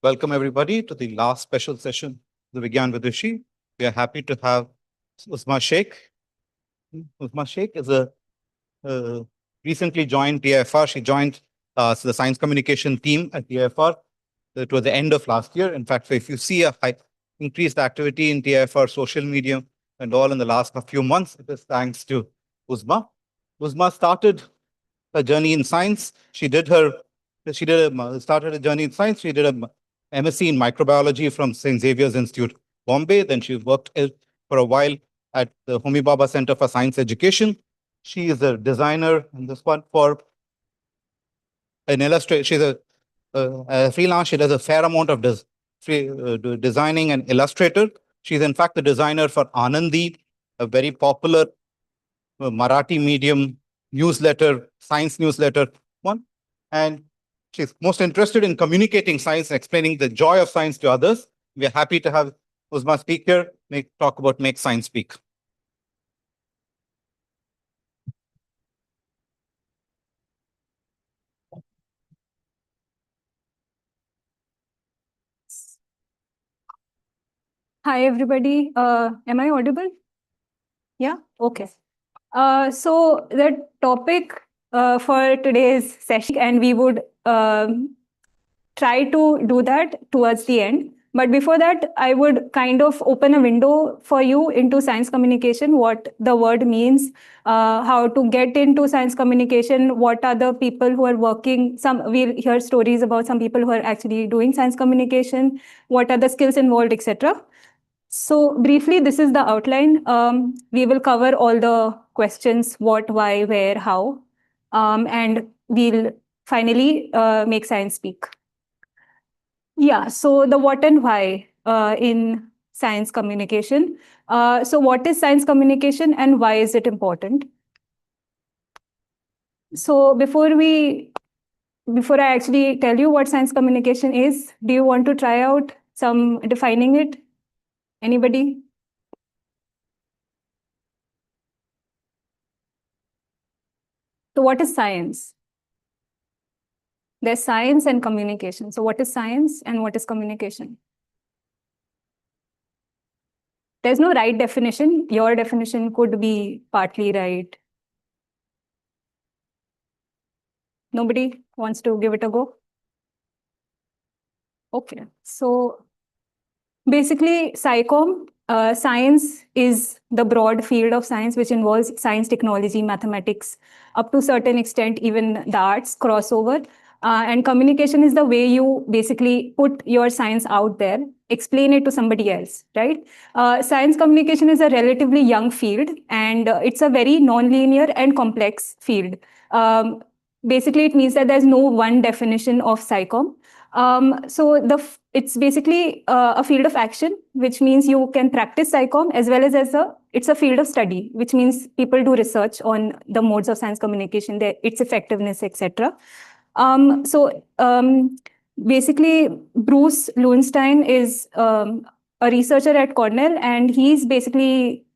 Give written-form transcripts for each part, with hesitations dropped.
Welcome everybody to the last special session of the Vigyan Vidushi. We are happy to have Uzma Shaikh. Uzma Shaikh is a recently joined TIFR. She joined the science communication team at TIFR towards the end of last year. In fact, if you see a increased activity in TIFR social media and all in the last few months, it is thanks to Uzma. Uzma started her journey in science. Started a journey in science. She did a MSc in microbiology from St. Xavier's Institute, Bombay. Then she worked for a while at the Homi Bhabha Centre for Science Education. She is a designer in this one for an illustrator. She's a freelance. She does a fair amount of designing and illustrator. She's in fact the designer for Anandi, a very popular Marathi medium newsletter, science newsletter one. And she's most interested in communicating science and explaining the joy of science to others. We're happy to have Uzma speak here, talk about Make Science Speak. Hi, everybody. Am I audible? Yeah? Okay. So the topic for today's session, and we would try to do that towards the end. But before that, I would kind of open a window for you into science communication, what the word means, how to get into science communication, what are the people who are working. We'll hear stories about some people who are actually doing science communication, what are the skills involved, etc. So briefly, this is the outline. We will cover all the questions, what, why, where, how, and we'll finally make science speak. Yeah, so the what and why in science communication. So what is science communication and why is it important? So before I actually tell you what science communication is, do you want to try out some defining it? Anybody? So what is science? There's science and communication. So what is science and what is communication? There's no right definition. Your definition could be partly right. Nobody wants to give it a go? Okay. So basically, science is the broad field of science which involves science, technology, mathematics, up to a certain extent, even the arts crossover. And communication is the way you basically put your science out there, explain it to somebody else, right? Science communication is a relatively young field, and it's a very non-linear and complex field. Basically, it means that there's no one definition of psychom. So it's basically a field of action, which means you can practice psychom as well as it's a field of study, which means people do research on the modes of science communication, its effectiveness, etc. Basically, Bruce Lowenstein is a researcher at Cornell, and he's basically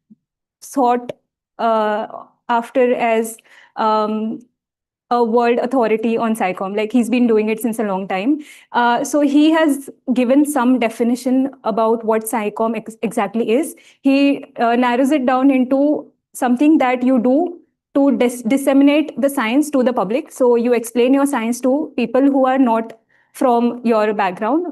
sought after as a world authority on psychom. Like, he's been doing it since a long time. So he has given some definition about what psychom exactly is. He narrows it down into something that you do to disseminate the science to the public. So you explain your science to people who are not from your background,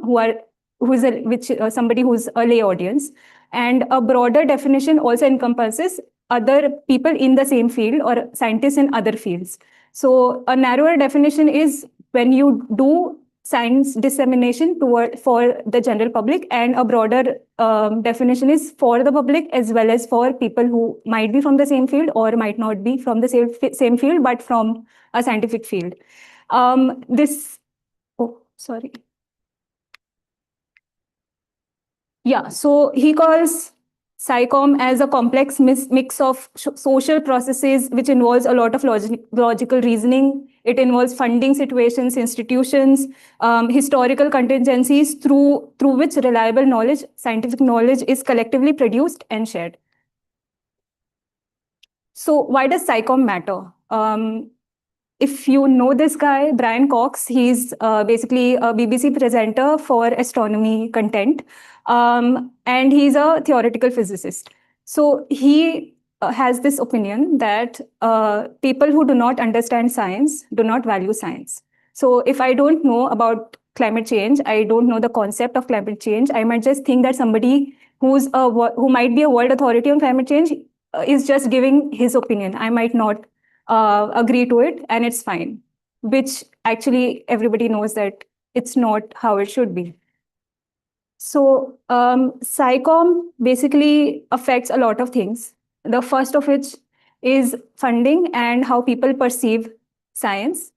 somebody who's a lay audience. And a broader definition also encompasses other people in the same field or scientists in other fields. So a narrower definition is when you do science dissemination for the general public, and a broader definition is for the public as well as for people who might be from the same field or might not be from the same field, but from a scientific field. Yeah, so he calls psychom as a complex mix of social processes which involves a lot of logical reasoning. It involves funding situations, institutions, historical contingencies through which reliable knowledge, scientific knowledge, is collectively produced and shared. So why does psychom matter? if you know this guy, Brian Cox, he's basically a BBC presenter for astronomy content, and he's a theoretical physicist. So he has this opinion that people who do not understand science do not value science. So if I don't know about climate change, I don't know the concept of climate change, I might just think that somebody who might be a world authority on climate change is just giving his opinion. I might not agree to it, and it's fine, which actually everybody knows that it's not how it should be. So SciComm basically affects a lot of things. The first of which is funding and how people perceive science,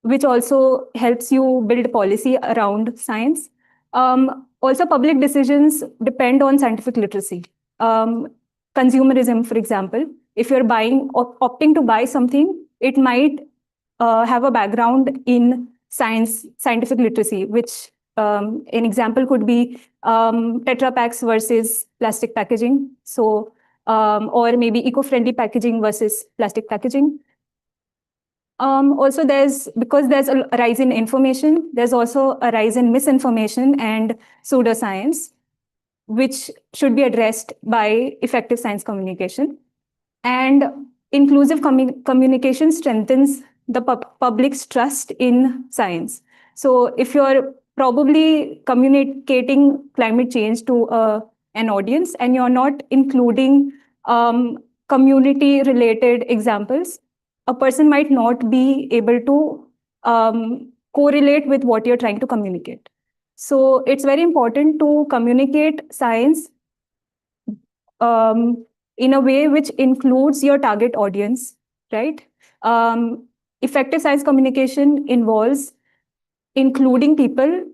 which also helps you build policy around science. Also, public decisions depend on scientific literacy. Consumerism, for example, if you're opting to buy something, it might have a background in scientific literacy, which an example could be Tetra Packs versus plastic packaging. So, or maybe eco-friendly packaging versus plastic packaging. Also, because there's a rise in information, there's also a rise in misinformation and pseudoscience, which should be addressed by effective science communication. And inclusive communication strengthens the public's trust in science. So if you're probably communicating climate change to an audience and you're not including community-related examples, a person might not be able to correlate with what you're trying to communicate. So it's very important to communicate science in a way which includes your target audience, right? Effective science communication involves including people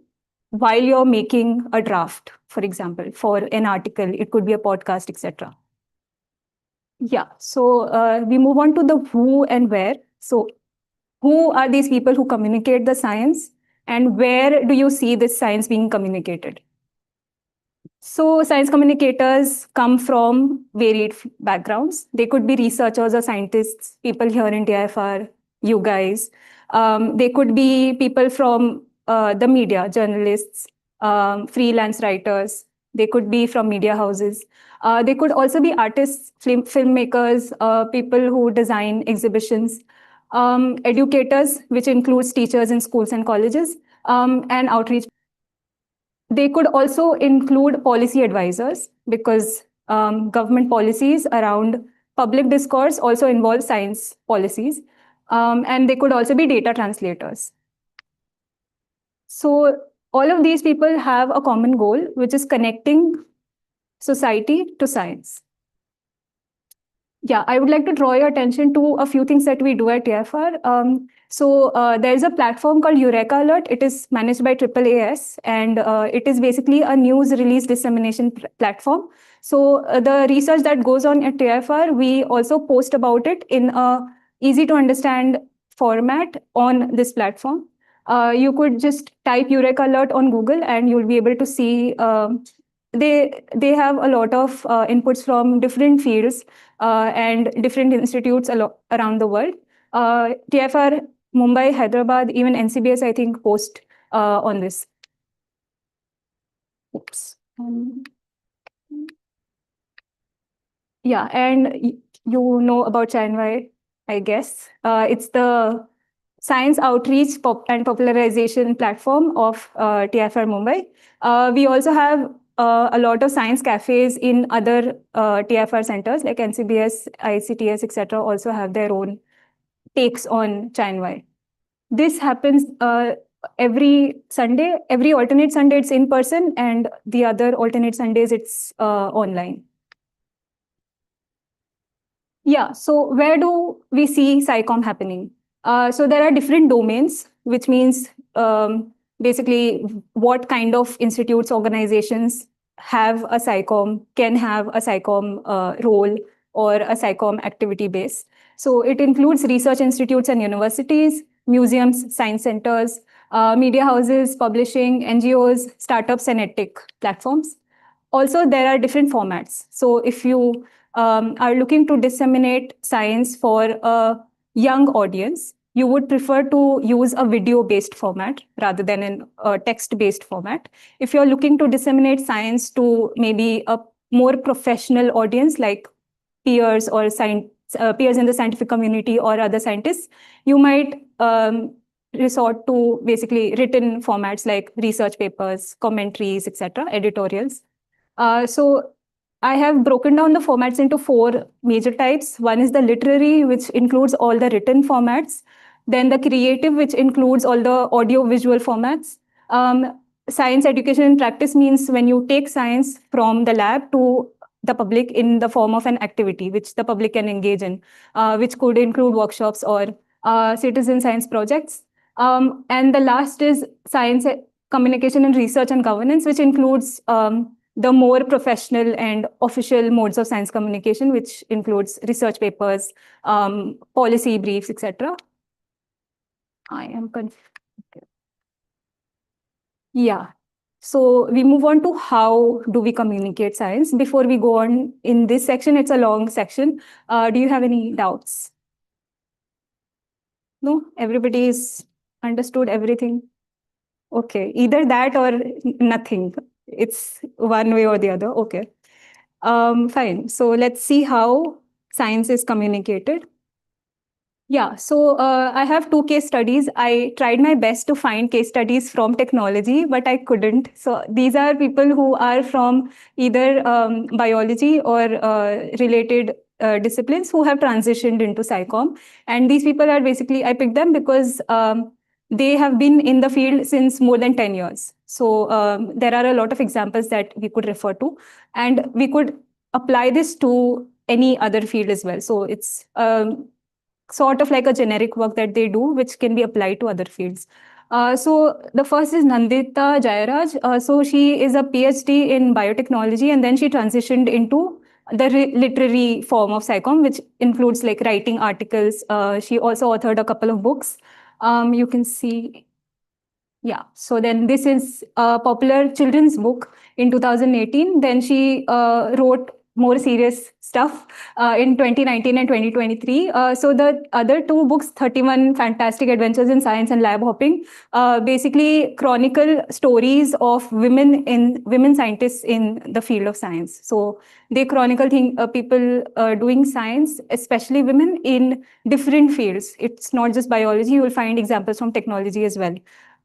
while you're making a draft, for example, for an article, it could be a podcast, etc. Yeah, so we move on to the who and where. So who are these people who communicate the science, and where do you see this science being communicated? So science communicators come from varied backgrounds. They could be researchers or scientists, people here in TIFR, you guys. They could be people from the media, journalists, freelance writers. They could be from media houses. They could also be artists, filmmakers, people who design exhibitions, educators, which includes teachers in schools and colleges, and outreach. They could also include policy advisors, because government policies around public discourse also involve science policies. And they could also be data translators. So all of these people have a common goal, which is connecting society to science. Yeah, I would like to draw your attention to a few things that we do at TIFR. So there's a platform called Eureka Alert. It is managed by AAAS, and it is basically a news release dissemination platform. So the research that goes on at TIFR, we also post about it in a easy to understand format on this platform. You could just type Eureka Alert on Google and you'll be able to see they have a lot of inputs from different fields and different institutes around the world. TIFR, Mumbai, Hyderabad, even NCBS, I think, post on this. Oops. Yeah, and you know about Chanwai, I guess. It's the science outreach and popularization platform of TIFR Mumbai. We also have a lot of science cafes in other TIFR centers like NCBS, ICTS, etc. also have their own takes on Chanwai. This happens every Sunday. Every alternate Sunday it's in person, and the other alternate Sundays it's online. Yeah, so where do we see SciComm happening? So there are different domains, which means basically what kind of institutes, organizations have a SciComm, can have a SciComm role or a SciComm activity base. So it includes research institutes and universities, museums, science centers, media houses, publishing, NGOs, startups, and edtech platforms. Also, there are different formats. So if you are looking to disseminate science for a young audience, you would prefer to use a video-based format rather than a text-based format. If you're looking to disseminate science to maybe a more professional audience like peers or peers in the scientific community or other scientists, you might resort to basically written formats like research papers, commentaries, etc., editorials. So I have broken down the formats into 4 major types. One is the literary, which includes all the written formats. Then the creative, which includes all the audio-visual formats. Science education and practice means when you take science from the lab to the public in the form of an activity which the public can engage in, which could include workshops or citizen science projects. And the last is science communication and research and governance, which includes the more professional and official modes of science communication, which includes research papers, policy briefs, etc. I am confused. Yeah. So we move on to how do we communicate science. Before we go on in this section, it's a long section. Do you have any doubts? No? Everybody's understood everything? Okay. Either that or nothing. It's one way or the other. Okay. Fine. So let's see how science is communicated. Yeah, so I have 2 case studies. I tried my best to find case studies from technology, but I couldn't. So these are people who are from either biology or related disciplines who have transitioned into SciComm. And these people are basically, I picked them because they have been in the field since more than 10 years. So there are a lot of examples that we could refer to, and we could apply this to any other field as well. So it's sort of like a generic work that they do, which can be applied to other fields. So the first is Nandita Jayaraj. So she is a PhD in biotechnology, and then she transitioned into the literary form of SciComm, which includes like writing articles. She also authored a couple of books. You can see. Yeah, so then this is a popular children's book in 2018. Then she wrote more serious stuff in 2019 and 2023. So the other 2 books, 31 Fantastic Adventures in Science and Lab Hopping, basically chronicle stories of women scientists in the field of science. So they chronicle people doing science, especially women in different fields. It's not just biology. You will find examples from technology as well.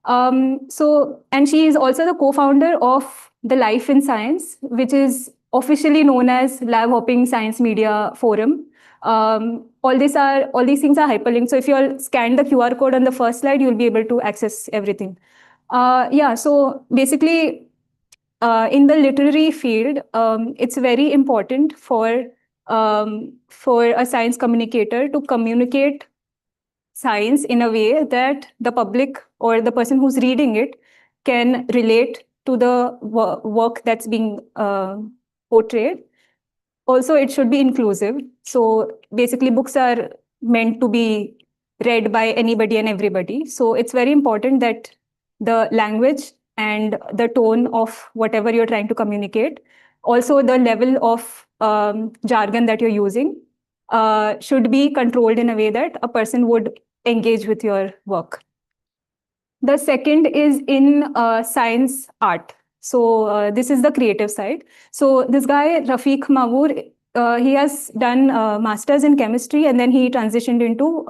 And she is also the co-founder of the Life in Science, which is officially known as Lab Hopping Science Media Forum. All these things are hyperlinked. So if you all scan the QR code on the first slide, you'll be able to access everything. Yeah, so basically, in the literary field, it's very important for a science communicator to communicate science in a way that the public or the person who's reading it can relate to the work that's being portrayed. Also, it should be inclusive. So basically, books are meant to be read by anybody and everybody. So it's very important that the language and the tone of whatever you're trying to communicate, also the level of jargon that you're using, should be controlled in a way that a person would engage with your work. The second is in science art. So this is the creative side. So this guy, Rafiq Mavoor, he has done master's in chemistry, and then he transitioned into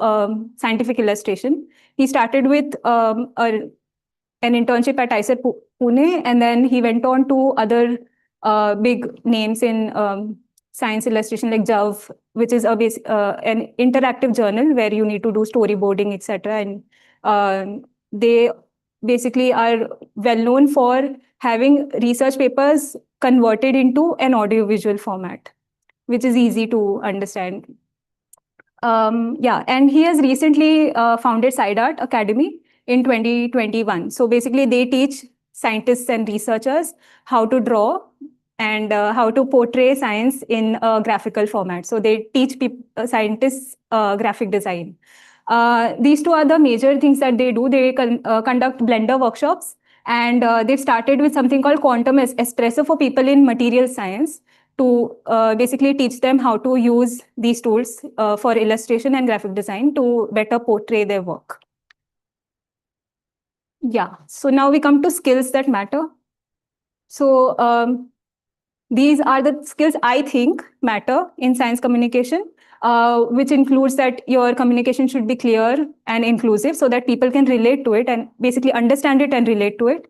scientific illustration. He started with an internship at ICER Pune, and then he went on to other big names in science illustration like JAV, which is an interactive journal where you need to do storyboarding, etc. And they basically are well known for having research papers converted into an audiovisual format, which is easy to understand. Yeah, and he has recently founded Side Art Academy in 2021. So basically, they teach scientists and researchers how to draw and how to portray science in a graphical format. So they teach scientists graphic design. These 2 are the major things that they do. They conduct Blender workshops, and they've started with something called Quantum Espresso for people in material science. to basically teach them how to use these tools for illustration and graphic design to better portray their work. Yeah, so now we come to skills that matter. So these are the skills I think matter in science communication, which includes that your communication should be clear and inclusive so that people can relate to it and basically understand it and relate to it.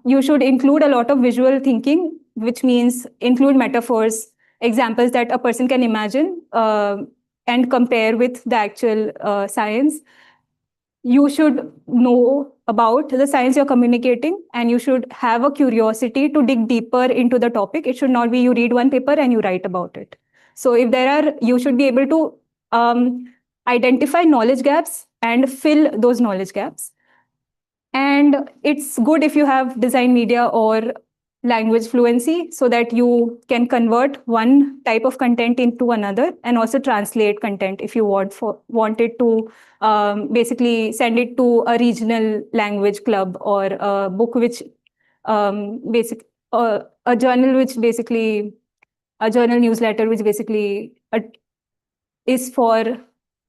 You should include a lot of visual thinking, which means include metaphors, examples that a person can imagine and compare with the actual science. You should know about the science you're communicating, and you should have a curiosity to dig deeper into the topic. It should not be you read one paper and you write about it. So if there are, you should be able to identify knowledge gaps and fill those knowledge gaps. And it's good if you have design media or language fluency so that you can convert one type of content into another and also translate content if you wanted to basically send it to a regional language club or a book which a journal which basically a journal newsletter which basically is for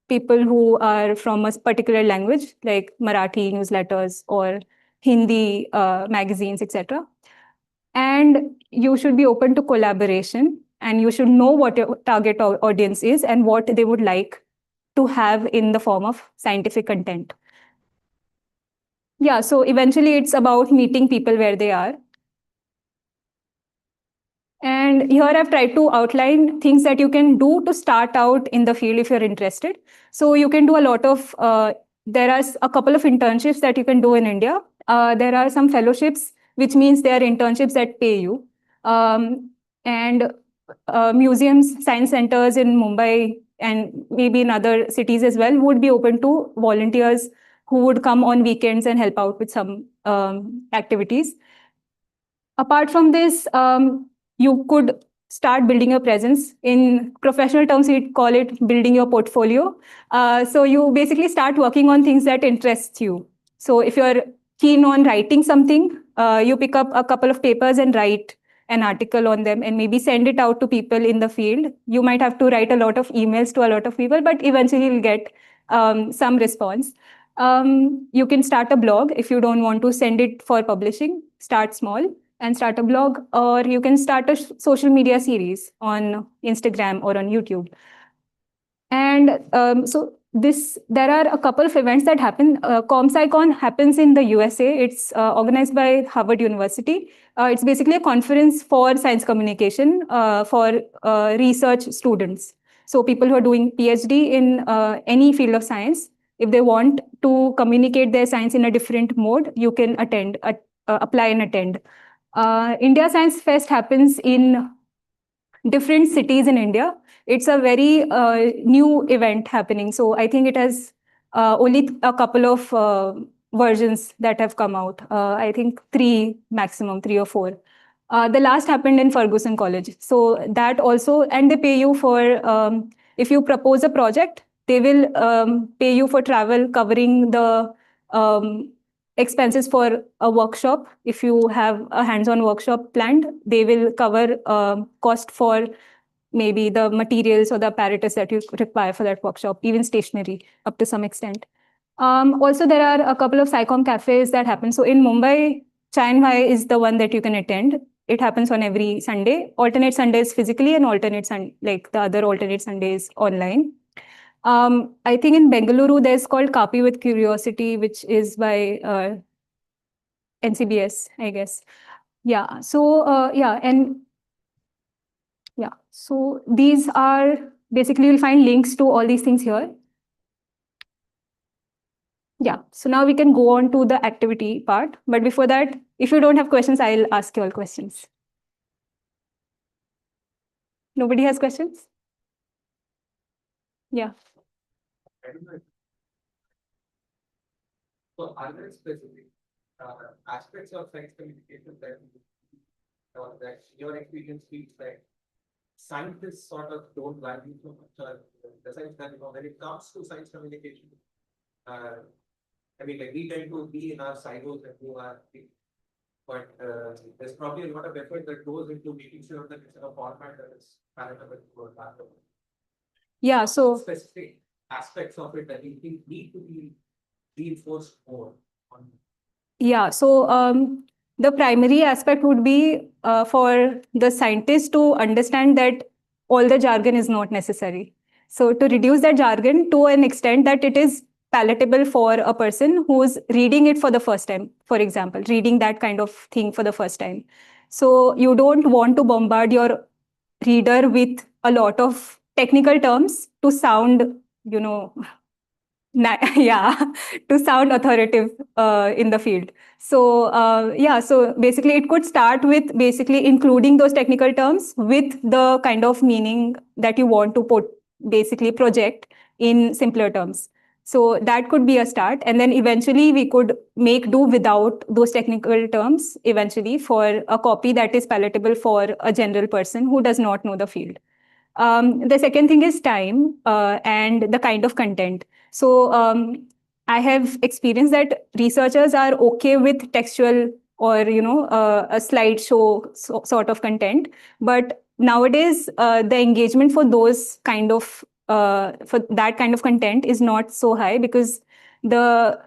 people who are from a particular language, like Marathi newsletters or Hindi magazines, etc. And you should be open to collaboration, and you should know what your target audience is and what they would like to have in the form of scientific content. Yeah, so eventually it's about meeting people where they are. And here I've tried to outline things that you can do to start out in the field if you're interested. So you can do a lot of, there are a couple of internships that you can do in India. There are some fellowships, which means they are internships that pay you. And museums, science centers in Mumbai and maybe in other cities as well would be open to volunteers who would come on weekends and help out with some activities. Apart from this, you could start building your presence. In professional terms, we'd call it building your portfolio. So you basically start working on things that interest you. So if you're keen on writing something, you pick up a couple of papers and write an article on them and maybe send it out to people in the field. You might have to write a lot of emails to a lot of people, but eventually you'll get some response. You can start a blog if you don't want to send it for publishing. Start small and start a blog, or you can start a social media series on Instagram or on YouTube. And so there are a couple of events that happen. ComSciCon happens in the USA. It's organized by Harvard University. It's basically a conference for science communication for research students. So people who are doing PhD in any field of science, if they want to communicate their science in a different mode, you can attend, apply and attend. India Science Fest happens in different cities in India. It's a very new event happening. So I think it has only a couple of versions that have come out. I think maximum three or four. The last happened in Ferguson College. So that also, and they pay you for, if you propose a project, they will pay you for travel covering the expenses for a workshop. If you have a hands-on workshop planned, they will cover cost for maybe the materials or the apparatus that you require for that workshop, even stationery up to some extent. Also, there are a couple of SciComm cafes that happen. So in Mumbai, Chai is the one that you can attend. It happens on every Sunday, alternate Sundays physically and like the other alternate Sundays online. I think in Bengaluru, there's called Kapi with Curiosity, which is by NCBS, I guess. Yeah, so so these are basically, you'll find links to all these things here. Yeah, so now we can go on to the activity part. But before that, if you don't have questions, I'll ask you all questions. Nobody has questions? Yeah. So are there specific aspects of science communication that your experience feels like scientists sort of don't value so much, or the sense that when it comes to science communication, I mean, like we tend to be in our silos and do our thing. but there's probably a lot of effort that goes into making sure that it's in a format that is palatable to a larger. Yeah, so Specific aspects of it that you think need to be reinforced more on. yeah, so the primary aspect would be for the scientists to understand that all the jargon is not necessary. So to reduce that jargon to an extent that it is palatable for a person who's reading it for the first time, for example, reading that kind of thing for the first time. So you don't want to bombard your reader with a lot of technical terms to sound, you know, yeah, to sound authoritative in the field. So yeah, so basically it could start with basically including those technical terms with the kind of meaning that you want to basically project in simpler terms. So that could be a start. And then eventually we could make do without those technical terms eventually for a copy that is palatable for a general person who does not know the field. The second thing is time and the kind of content. So I have experienced that researchers are okay with textual or a slideshow sort of content, but nowadays the engagement for those kind of for that kind of content is not so high because the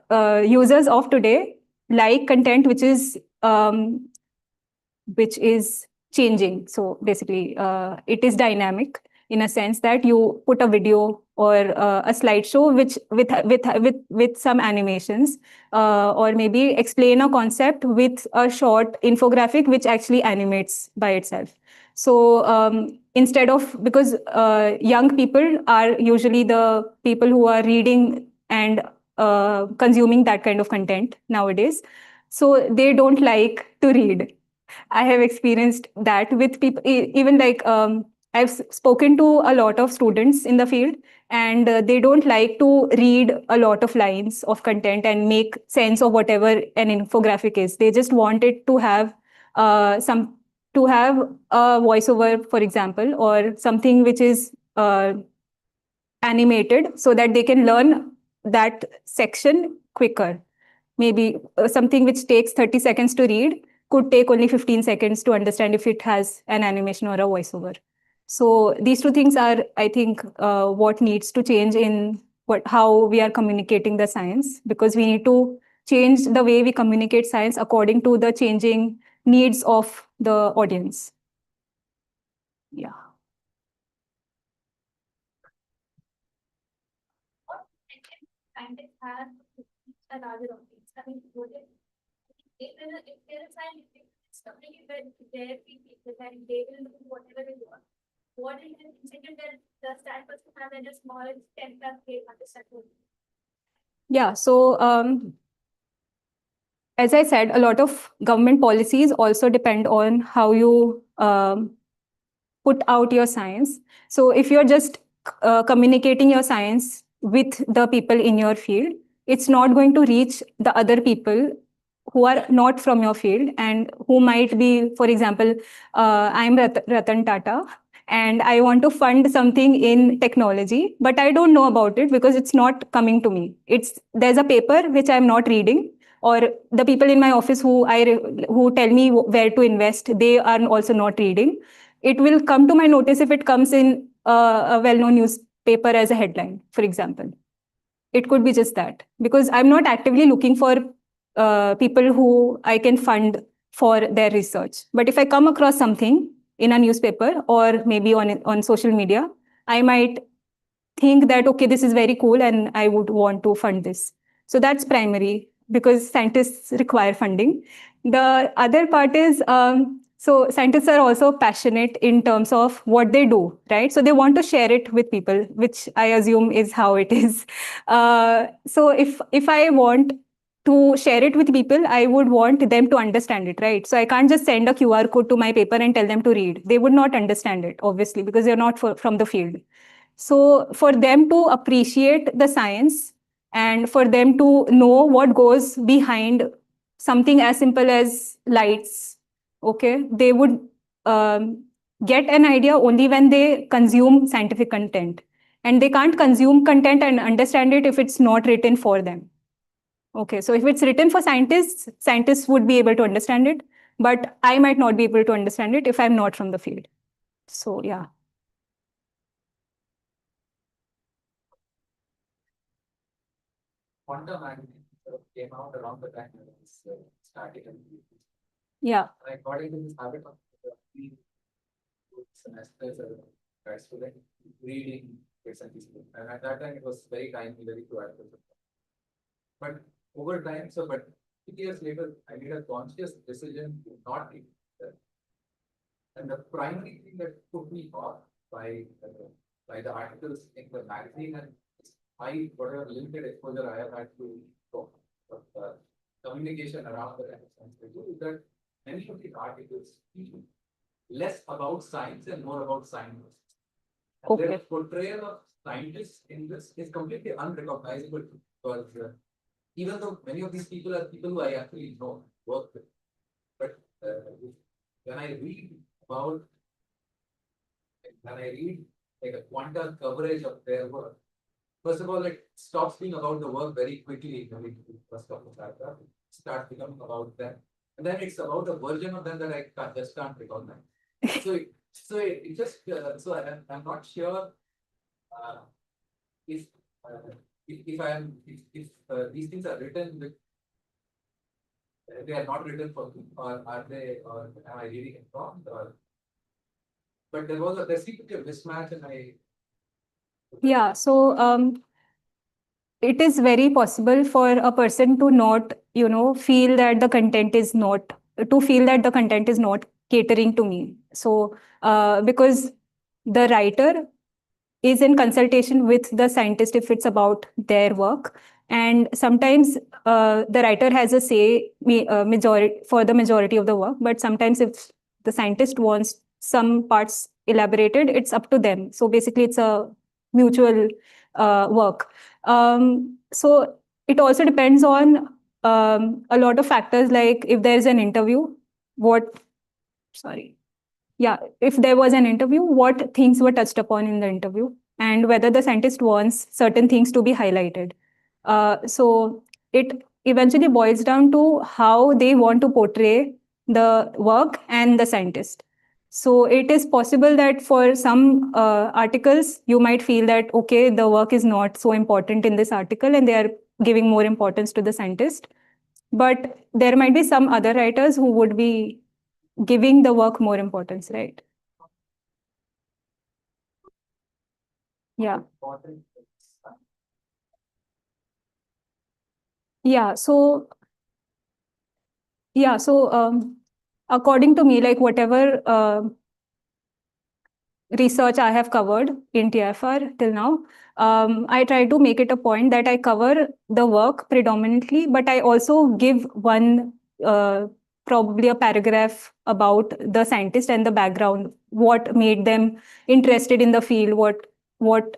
users of today like content which is changing. So basically, it is dynamic in a sense that you put a video or a slideshow which with some animations, or maybe explain a concept with a short infographic which actually animates by itself. So instead of, because young people are usually the people who are reading and consuming that kind of content nowadays, so they don't like to read. I have experienced that with people, even like I've spoken to a lot of students in the field, and they don't like to read a lot of lines of content and make sense of whatever an infographic is. They just want it to have to have a voiceover, for example, or something which is animated so that they can learn that section quicker. Maybe something which takes 30 seconds to read could take only 15 seconds to understand if it has an animation or a voiceover. So these two things are, I think, what needs to change in how we are communicating the science, because we need to change the way we communicate science according to the changing needs of the audience. Yeah. Scientists have a larger audience. I mean, if there is scientific study where there be people and they will do whatever they want, what is the incentive that the stand person have in a small 10+K understand? Yeah, so as I said, a lot of government policies also depend on how you put out your science. So if you're just communicating your science with the people in your field, it's not going to reach the other people who are not from your field and who might be, for example, I'm Ratan Tata, and I want to fund something in technology, but I don't know about it because it's not coming to me. There's a paper which I'm not reading, or the people in my office who tell me where to invest, they are also not reading. It will come to my notice if it comes in a well-known newspaper as a headline, for example. It could be just that, because I'm not actively looking for people who I can fund for their research. But if I come across something in a newspaper or maybe on social media, I might think that, okay, this is very cool and I would want to fund this. So that's primary, because scientists require funding. The other part is, so scientists are also passionate in terms of what they do, right? So they want to share it with people, which I assume is how it is. So if I want to share it with people, I would want them to understand it, right? So I can't just send a QR code to my paper and tell them to read. They would not understand it, obviously, because they're not from the field. So for them to appreciate the science and for them to know what goes behind something as simple as lights, okay, they would get an idea only when they consume scientific content. And they can't consume content and understand it if it's not written for them. Okay, so if it's written for scientists, scientists would be able to understand it. but I might not be able to understand it if I'm not from the field. So yeah. Quantum magnetism sort of came out around the time when I was starting. Yeah. I got into this habit of three semesters as a grad student reading bits and pieces. And at that time, it was very timely, very proactive. But over time, but 2 years later, I made a conscious decision to not read that. And the primary thing that put me off by the articles in the magazine and my whatever limited exposure I have had to communication around the science is that many of these articles speak less about science and more about scientists. Okay. Their portrayal of scientists in this is completely unrecognizable because even though many of these people are people who I actually know, work with, but when I read about, when I read like a quantum coverage of their work, first of all, it stops being about the work very quickly when we first of all start becoming about them. And then it's about a version of them that I just can't recognize. It just I'm not sure if these things are written with they are not written for me, or are they, or am I reading it wrong? But there seemed to be a mismatch, and Yeah. So it is very possible for a person to not, feel that the content is not catering to me. So because the writer is in consultation with the scientist if it's about their work, and sometimes the writer has a say majority for the majority of the work, but sometimes if the scientist wants some parts elaborated, it's up to them. So basically it's a mutual work. So it also depends on a lot of factors, like if there's an interview, if there was an interview, what things were touched upon in the interview, and whether the scientist wants certain things to be highlighted. So it eventually boils down to how they want to portray the work and the scientist. So it is possible that for some articles, you might feel that, okay, the work is not so important in this article and they are giving more importance to the scientist. But there might be some other writers who would be giving the work more importance, right? Yeah. Yeah. So according to me, like whatever research I have covered in TIFR till now, I try to make it a point that I cover the work predominantly, but I also give one probably a paragraph about the scientist and the background, what made them interested in the field, what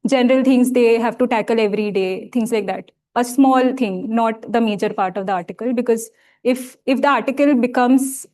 general things they have to tackle every day, things like that. A small thing, not the major part of the article, because if the article becomes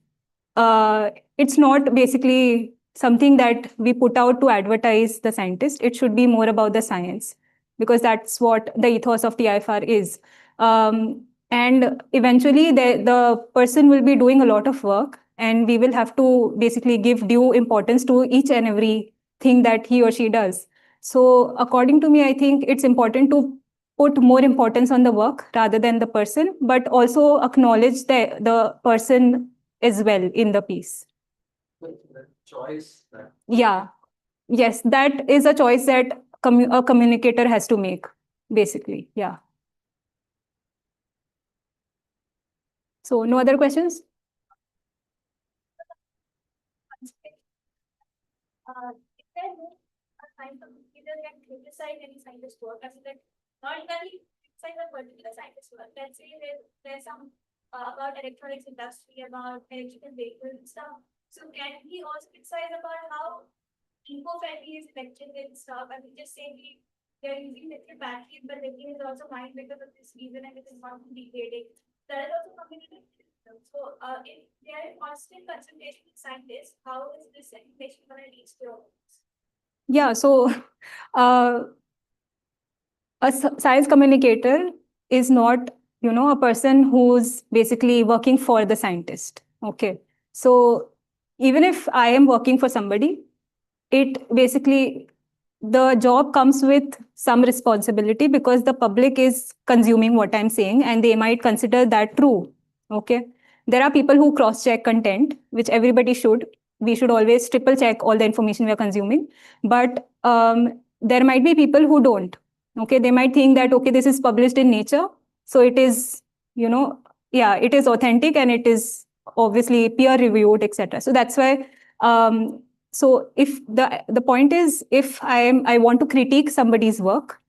it's not basically something that we put out to advertise the scientist. It should be more about the science, because that's what the ethos of TIFR is. And eventually the person will be doing a lot of work, and we will have to basically give due importance to each and every thing that he or she does. So according to me, I think it's important to put more importance on the work rather than the person, but also acknowledge the person as well in the piece. the choice that Yeah. Yes, that is a choice that a communicator has to make, basically. Yeah. So no other questions? If there is a kind of either can criticize any scientist work, as in like not entirely criticize a particular scientist work. Let's say there's some about electronics industry, about electrical vehicles and stuff. So can we also criticize about how eco-friendly is electric and stuff? And we just say they're using lithium batteries, but lithium is also mined because of this reason and it is not degrading. That is also communicated. So if they are in constant consultation with scientists, how is this information going to reach the audience? Yeah, so a science communicator is not a person who's basically working for the scientist. Okay. So even if I am working for somebody, it basically, the job comes with some responsibility because the public is consuming what I'm saying and they might consider that true. Okay. There are people who cross-check content, which everybody should. We should always triple check all the information we are consuming. But there might be people who don't. Okay. They might think that, okay, this is published in Nature. So it is, it is authentic and it is obviously peer reviewed, etc. So that's why so if the point is, if I want to critique somebody's work,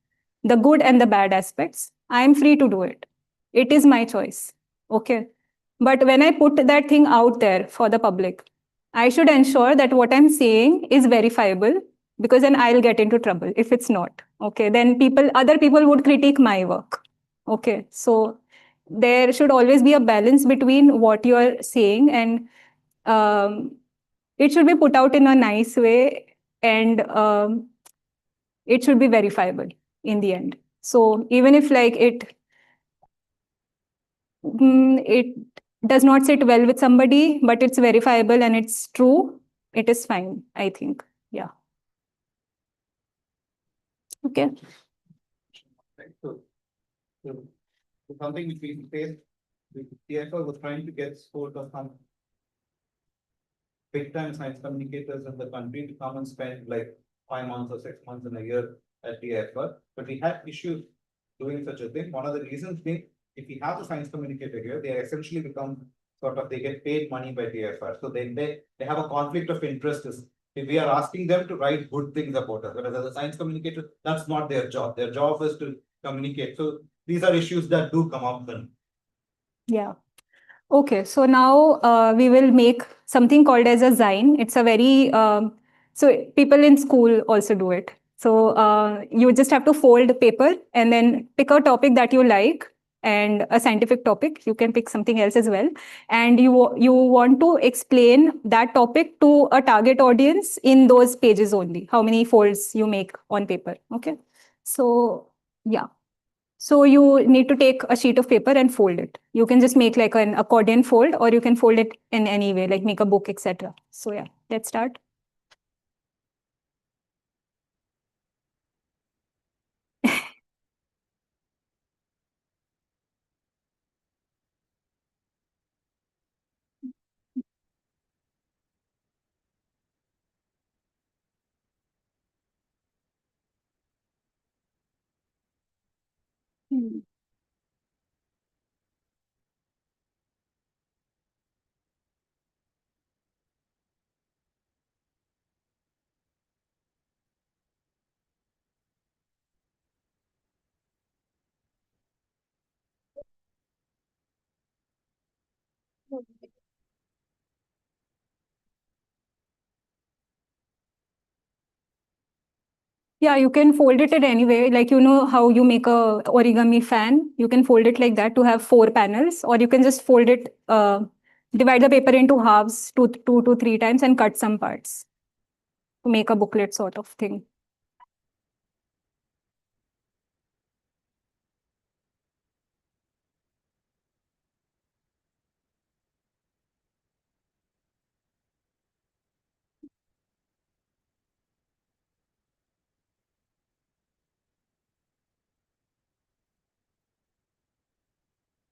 the good and the bad aspects, I am free to do it. It is my choice. Okay. But when I put that thing out there for the public, I should ensure that what I'm saying is verifiable, because then I'll get into trouble if it's not. Okay. Then other people would critique my work. Okay. So there should always be a balance between what you're saying and it should be put out in a nice way, and it should be verifiable in the end. So even if like it does not sit well with somebody, but it's verifiable and it's true, it is fine, I think. Yeah. Okay. Right. So something which we faced, the TIFR was trying to get hold of some big time science communicators in the country to come and spend like 5 months or 6 months in a year at TIFR. But we had issues doing such a thing. One of the reasons being, if we have a science communicator here, they essentially become they get paid money by TIFR. So they have a conflict of interest. If we are asking them to write good things about us, whereas as a science communicator, that's not their job. Their job is to communicate. So these are issues that do come up then. Yeah. Okay, so now we will make something called as a Zine. It's a very, so people in school also do it. So you just have to fold paper and then pick a topic that you like and a scientific topic. You can pick something else as well. And you want to explain that topic to a target audience in those pages only, how many folds you make on paper. Okay, so yeah. So you need to take a sheet of paper and fold it. You can just make like an accordion fold, or you can fold it in any way, like make a book, etc. So yeah, let's start. Hmm. Yeah, you can fold it in any way. Like, how you make a origami fan, you can fold it like that to have 4 panels, or you can just fold it, divide the paper into halves, two to three times, and cut some parts to make a booklet sort of thing.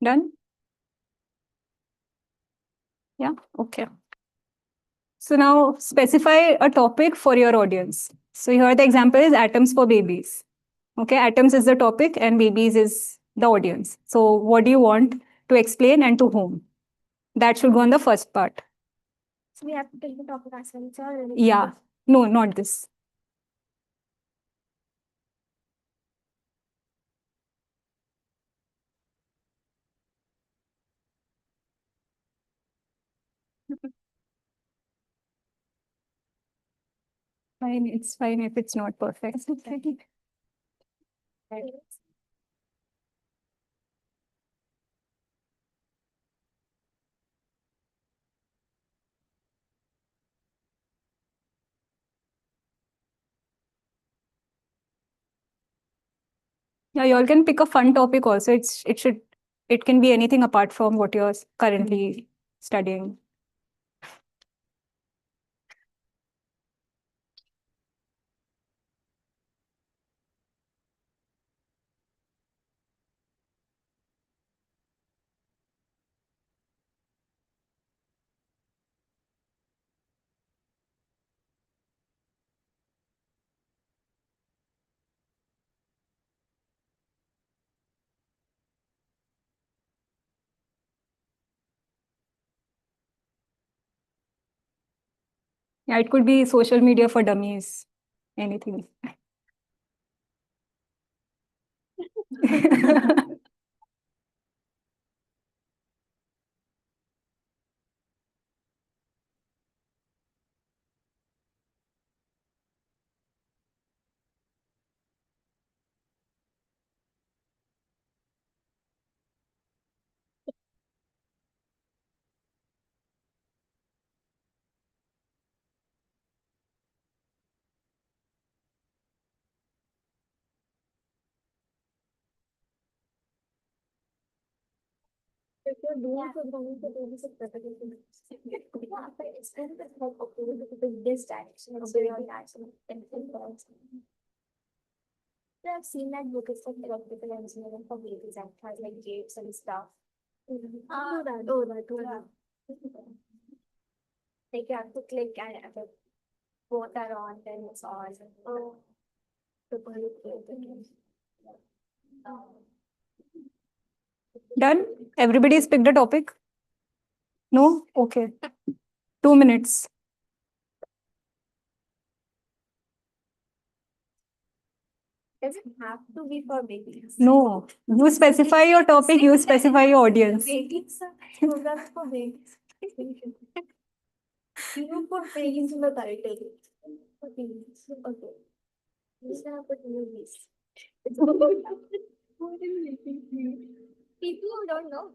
Done? Yeah, okay. So now specify a topic for your audience. So here the example is atoms for babies. Okay, atoms is the topic and babies is the audience. So what do you want to explain and to whom? That should go on the first part. So we have to take the topic as well. Sir. Yeah, no, not this. Fine, it's fine if it's not perfect. Yeah, you all can pick a fun topic also. It should it can be anything apart from what you're currently studying. Yeah, it could be social media for dummies, anything. If you're doing something to do this preparation, yeah, but it's kind of like okay, with this direction, it's your direction, and I've seen that book is like electrical engineering for babies and has like gates and stuff. Oh, that. Like you have to click and if it both are on, then it's on. Oh, Done? Everybody's picked a topic? No? Okay. 2 minutes. Does it have to be for babies? No. You specify your topic, you specify your audience. Babies are programs for babies. You put babies in the title. Okay. Okay. Just gonna put movies. People who don't know.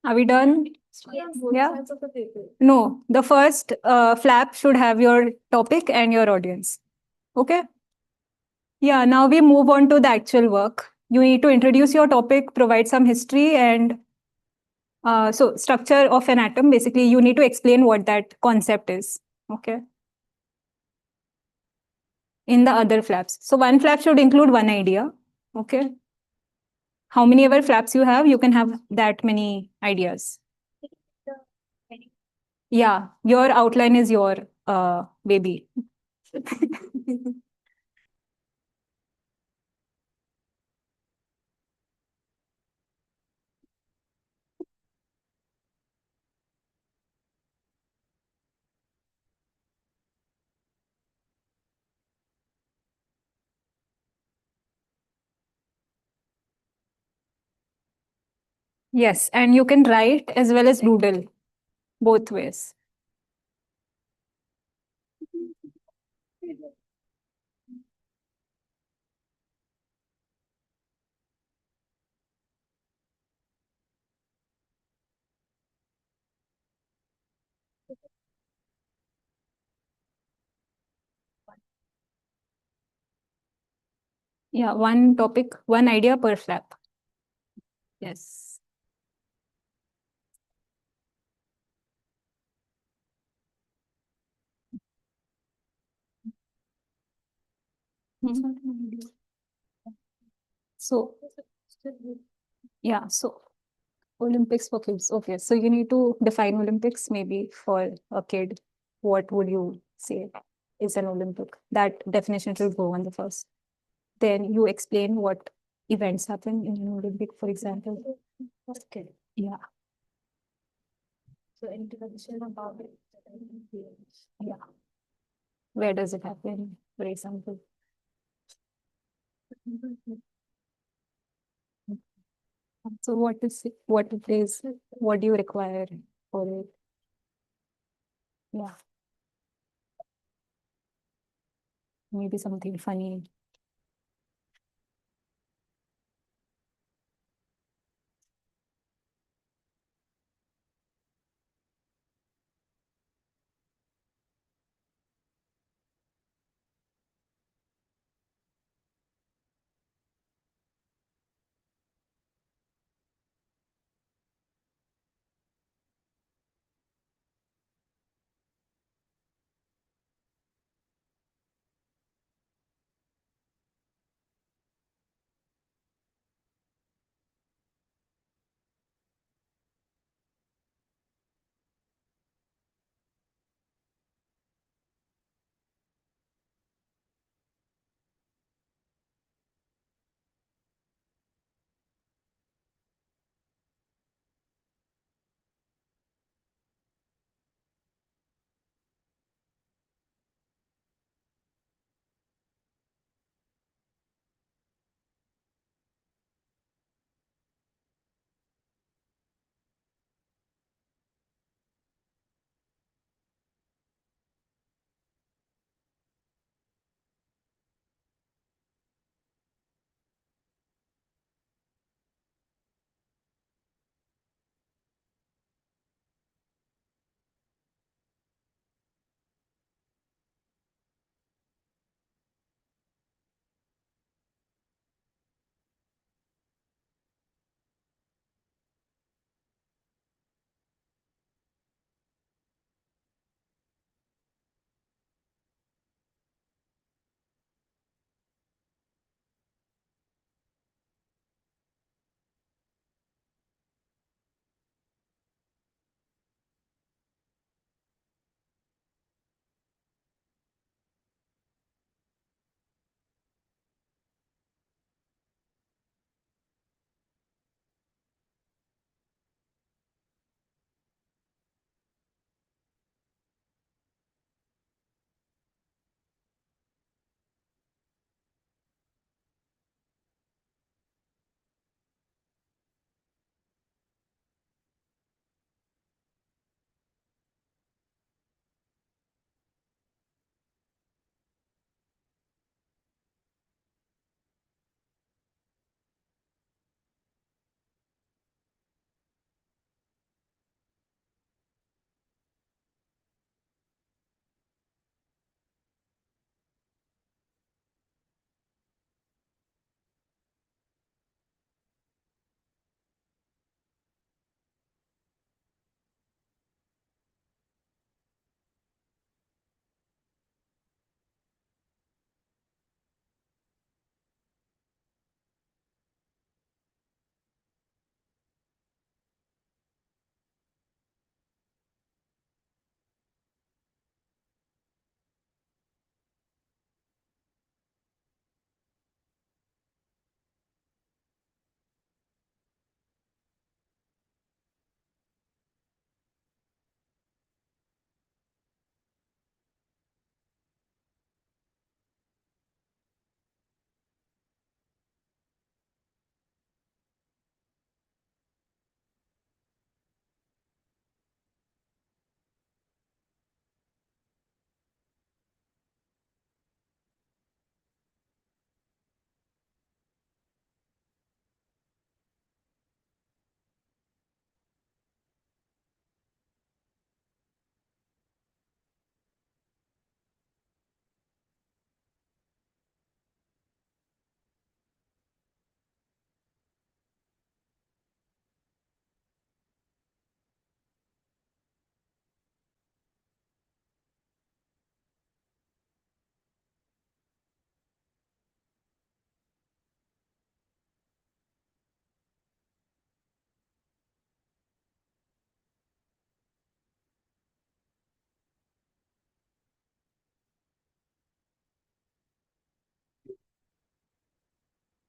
Are we done? Both Yeah. sides of the paper. No. The first flap should have your topic and your audience. Okay? Yeah, now we move on to the actual work. You need to introduce your topic, provide some history, and so structure of an atom. Basically, you need to explain what that concept is. Okay. In the other flaps. So one flap should include one idea. Okay. How many ever flaps you have, you can have that many ideas. Yeah, your outline is your baby. Yes, and you can write as well as doodle, both ways. Yeah, one topic, one idea per flap. Yes. So, yeah, so Olympics for kids. Okay, so you need to define Olympics maybe for a kid. What would you say is an Olympic? That definition should go on the first. Then you explain what events happen in an Olympic, for example. Okay. Yeah. So introduction about it. Yeah. Where does it happen, for example? So what is it, what it is, what do you require for it? Yeah. maybe something funny.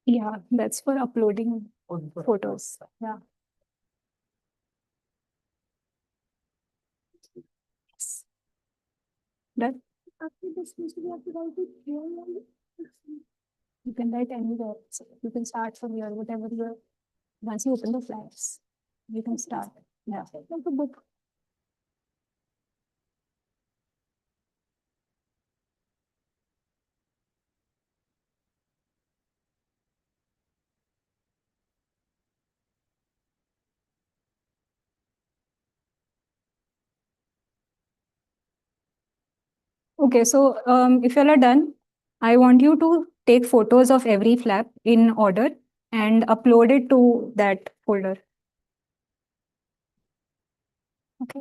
Yeah, that's for uploading photos. Yeah. Yes. Done. After this, we have to write it here. You can write anywhere. So you can start from here, whatever you once you open the flags, you can start. Yeah. Like a book. Okay, so if you all are done, I want you to take photos of every flap in order and upload it to that folder. Okay.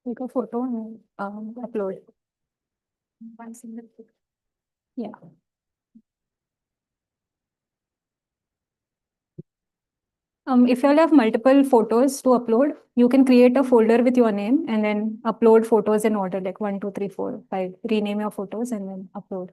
Take a photo and upload. One single photo. Yeah. If you all have multiple photos to upload, you can create a folder with your name and then upload photos in order, like 1, 2, 3, 4, 5. Rename your photos and then upload.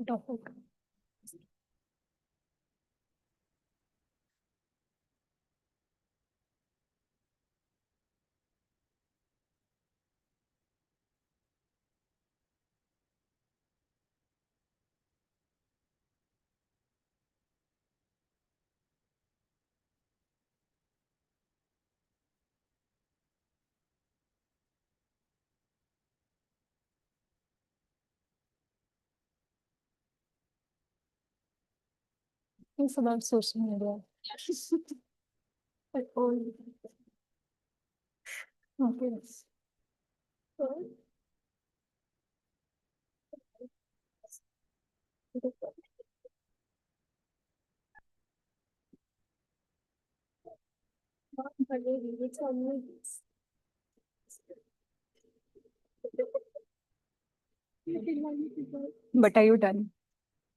Topic. It's about social media. But all. Okay. But are you done?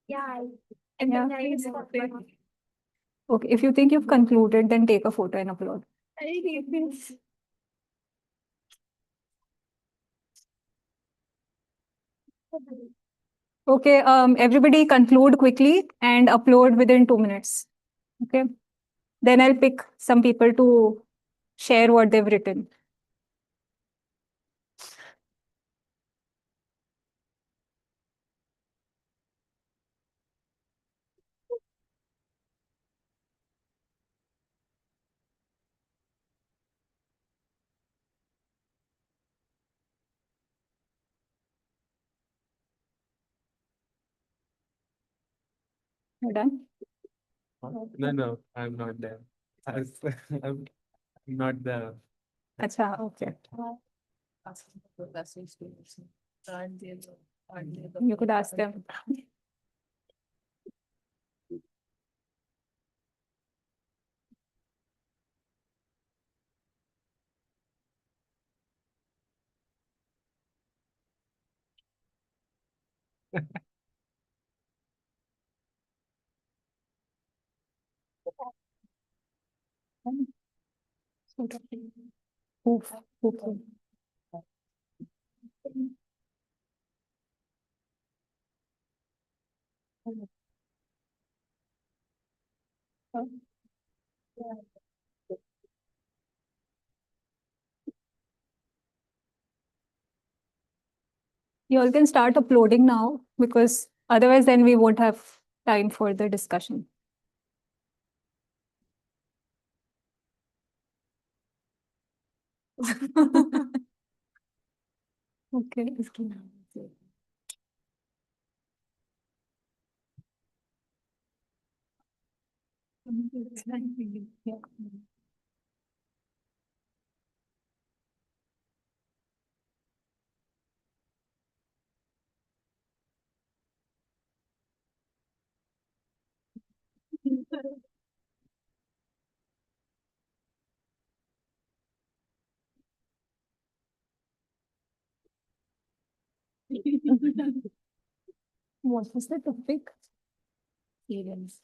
Yeah. Yeah. Okay, if you think you've concluded, then take a photo and upload. Okay, everybody conclude quickly and upload within 2 minutes. Okay. Then I'll pick some people to share what they've written. You're done? No, I'm not there. I'm not there. Acha, okay. You could ask them. Oof, oof. You all can start uploading now because otherwise then we won't have time for the discussion. Okay. Yeah. What was the topic? Experience.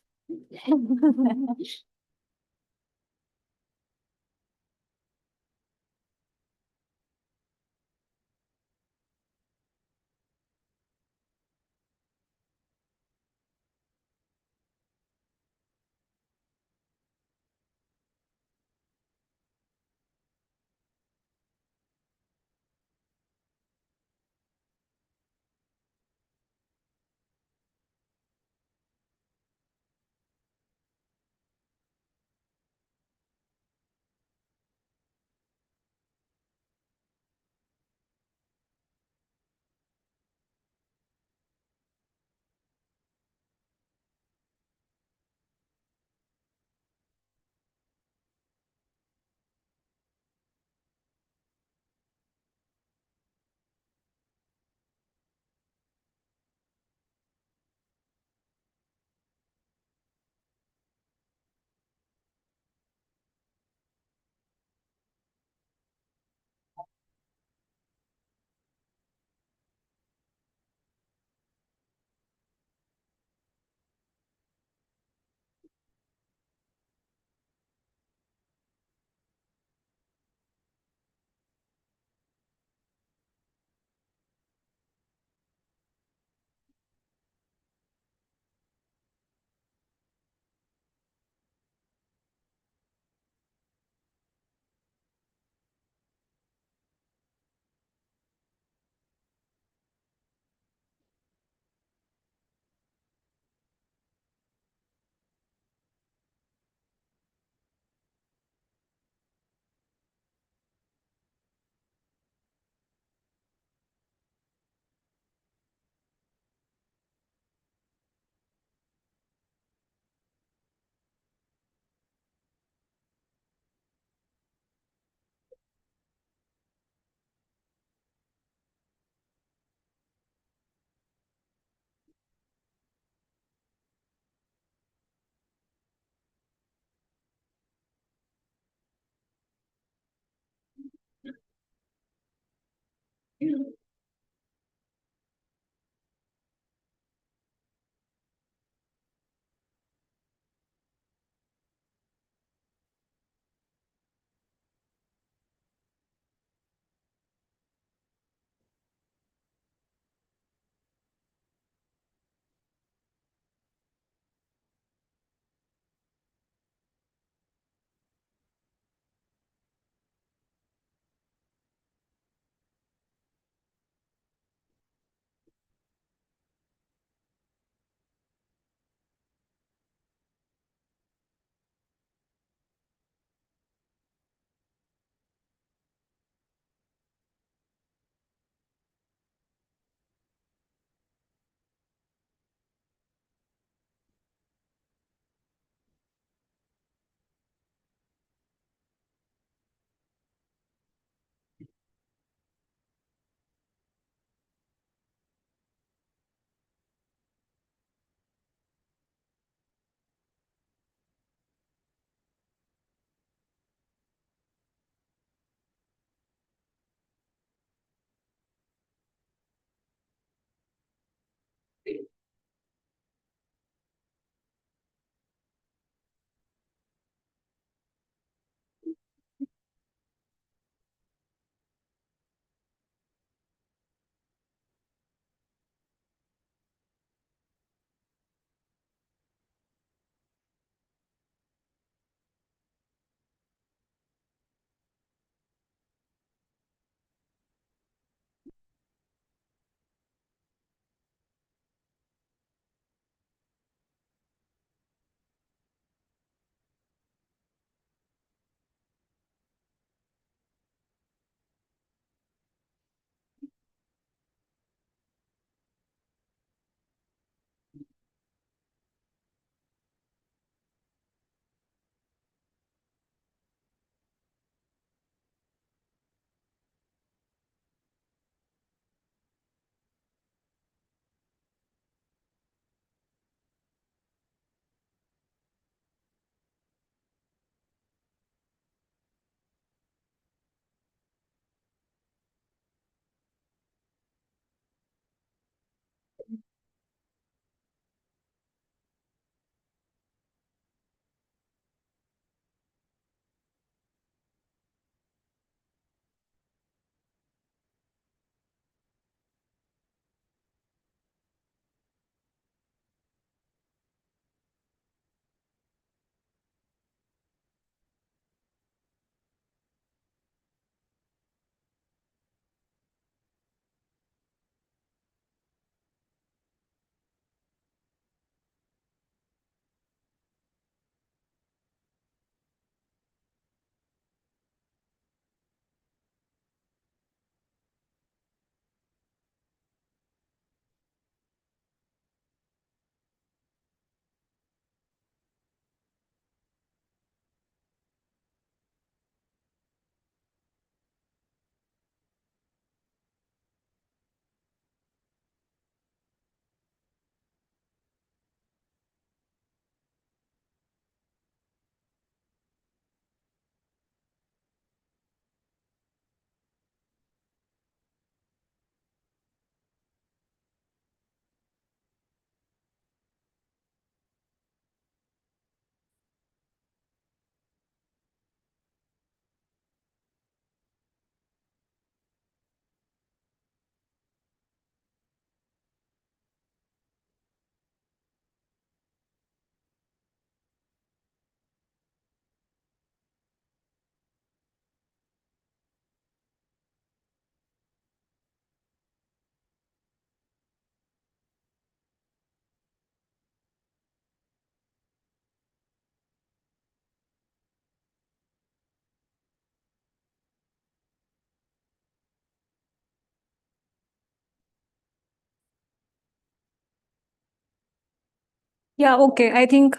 Yeah, okay. I think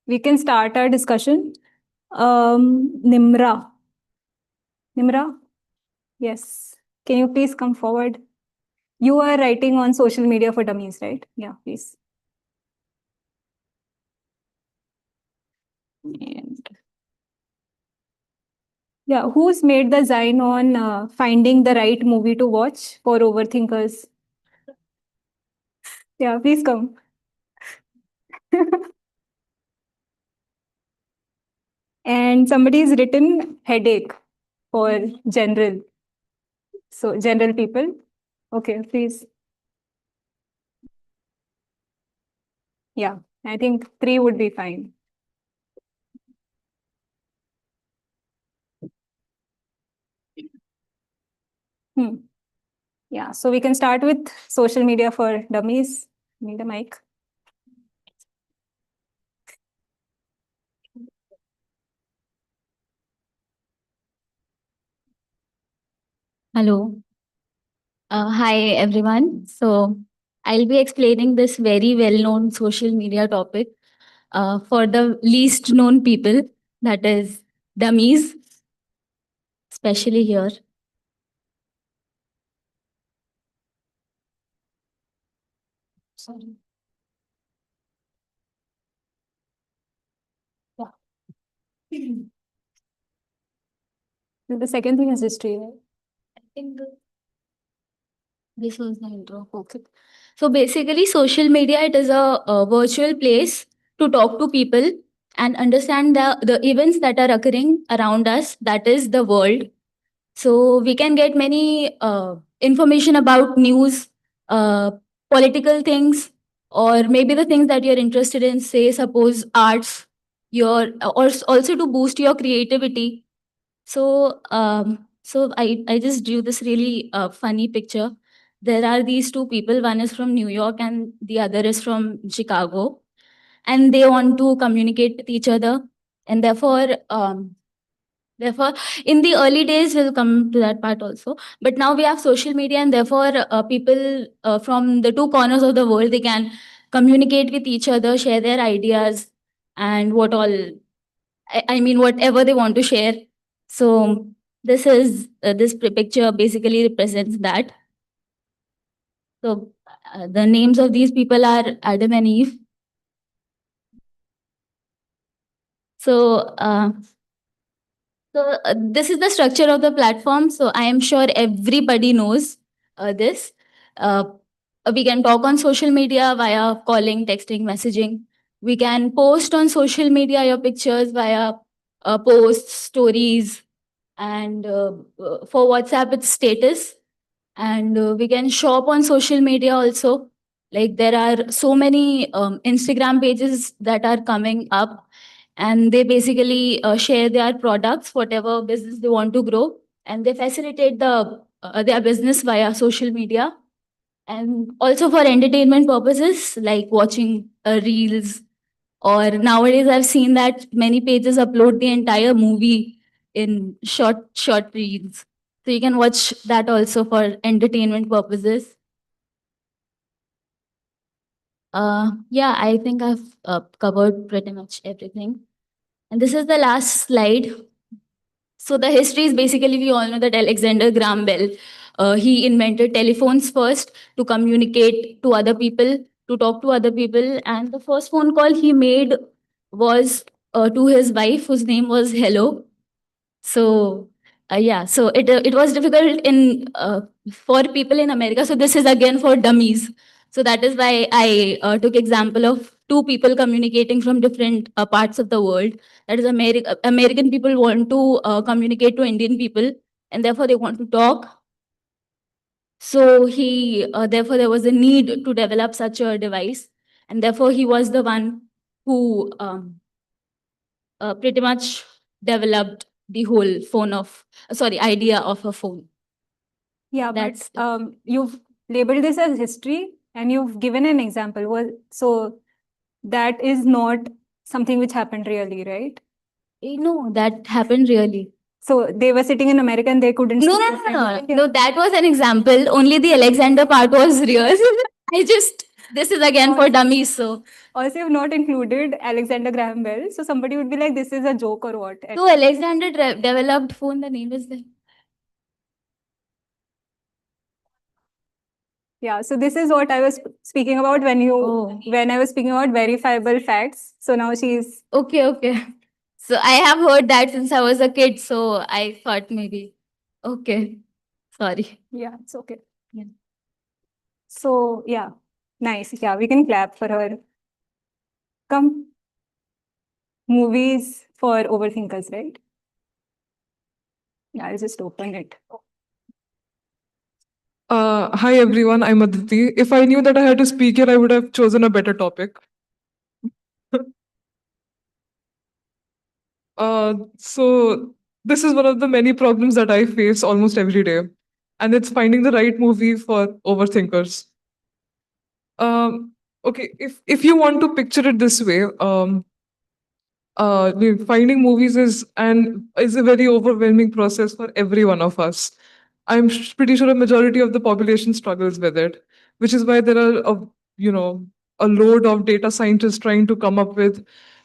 we can start our discussion. Nimra. Nimra? Yes. Can you please come forward? You are writing on social media for dummies, right? Yeah, please. And yeah, who's made the Zine on finding the right movie to watch for overthinkers? Yeah, please come. And somebody's written headache for general. So, general people. Okay, please. Yeah, I think 3 would be fine. Yeah, so we can start with social media for dummies. Need a mic. Hello. Hi, everyone. So, I'll be explaining this very well-known social media topic for the least known people, that is dummies, especially here. Sorry. Yeah. The second thing is history, right? I think this was the intro. Okay. So basically, social media, it is a virtual place to talk to people and understand the events that are occurring around us, that is the world. So we can get many information about news, uh, political things, or maybe the things that you're interested in, say, suppose arts, or also to boost your creativity. So I just drew this really funny picture. There are these two people. One is from New York and the other is from Chicago, and they want to communicate with each other, and therefore, in the early days, we'll come to that part also. But now we have social media, and therefore, people from the two corners of the world, they can communicate with each other, share their ideas, and what all. I mean, whatever they want to share. So this picture basically represents that. So the names of these people are Adam and Eve. So. This is the structure of the platform. So I am sure everybody knows this. Uh, we can talk on social media via calling, texting, messaging. We can post on social media your pictures via posts, stories, and for WhatsApp, it's status. And we can shop on social media also. Like there are so many Instagram pages that are coming up, and they basically share their products, whatever business they want to grow, and they facilitate their business via social media. And also for entertainment purposes, like watching reels, or nowadays I've seen that many pages upload the entire movie in short reels. So you can watch that also for entertainment purposes. Yeah, I think I've covered pretty much everything. And this is the last slide. So the history is basically, we all know that Alexander Graham Bell, he invented telephones first to communicate to other people, to talk to other people. And the first phone call he made was to his wife, whose name was Hello. So yeah, so it was difficult in for people in America. So this is again for dummies. So that is why I took example of two people communicating from different parts of the world. That is American people want to communicate to Indian people, and therefore they want to talk. So therefore there was a need to develop such a device, and therefore he was the one who pretty much developed the whole idea of a phone. Yeah, That's but you've labeled this as history and you've given an example. Well, so that is not something which happened really, right? no, that happened really. So they were sitting in America and they couldn't No, speak no, the no, same no, language? no. That was an example. Only the Alexander part was real. I just This is again for dummies, so. Also, you've not included Alexander Graham Bell. So somebody would be like, this is a joke or what? So Alexander developed phone, the name is there. Yeah, so this is what I was speaking about when I was speaking about verifiable facts. So now she's Okay. So I have heard that since I was a kid, so I thought maybe. Okay. Sorry. yeah, it's okay. Yeah. So yeah, nice. Yeah, we can clap for her. Come, movies for overthinkers, right? Yeah, I'll just open it. Hi everyone, I'm Aditi. If I knew that I had to speak here, I would have chosen a better topic. So this is one of the many problems that I face almost every day, and it's finding the right movie for overthinkers. Okay, if you want to picture it this way, finding movies is a very overwhelming process for every one of us. Pretty sure a majority of the population struggles with it, which is why there are a load of data scientists trying to come up with